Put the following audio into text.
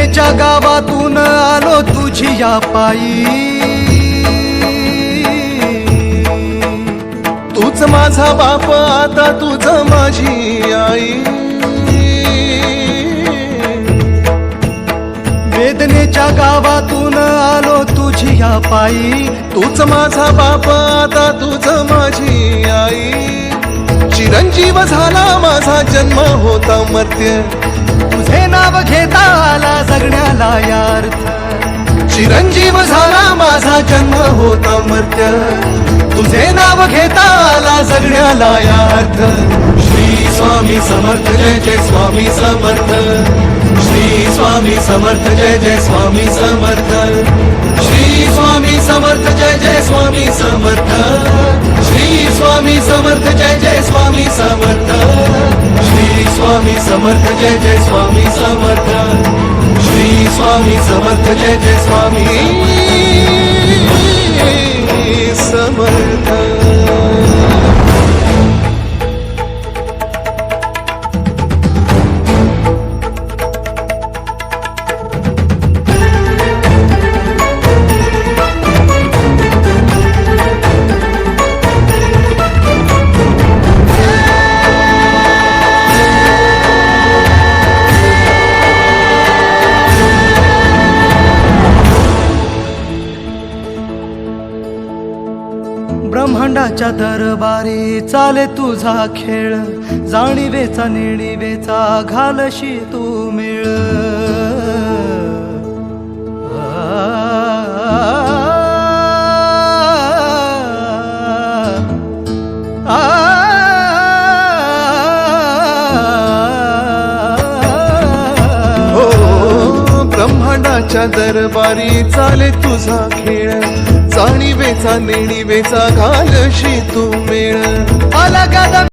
वेदनेच्या गावातून आलो तुझी या पायी, तूच माझा बाप आता तुझ माझी आई। वेदनेच्या गावातून आलो तुझी या पायी, तूच माझा बाप आता तुझ माझी आई। चिरंजीव झाला माझा जन्म होता मर्त्य, तुझे नाव घेता आला जगण्याला यार्थ। चिरंजीव झाला माझा जन्म होता मर्त्य, तुझे नाव घेता आला जगण्याला यार्थ। श्री स्वामी समर्थ जय जय स्वामी समर्थ, श्री स्वामी समर्थ जय जय स्वामी समर्थ, श्री स्वामी समर्थ जय जय स्वामी समर्थ, श्री स्वामी समर्थ जय जय स्वामी समर्थ, श्री स्वामी समर्थ जय जय स्वामी समर्थ, श्री स्वामी समर्थ जय जय स्वामी समर्थ। ब्रह्मांडाच्या दरबारी चाले तुझा खेळ, जाणीवेचा नेणीवेचा घालशी तू मेळ। ब्रह्मांडाच्या दरबारी चाले तुझा खेळ, जाणीवेचा नेणीवेचा घालशी तू मेळ। अलगद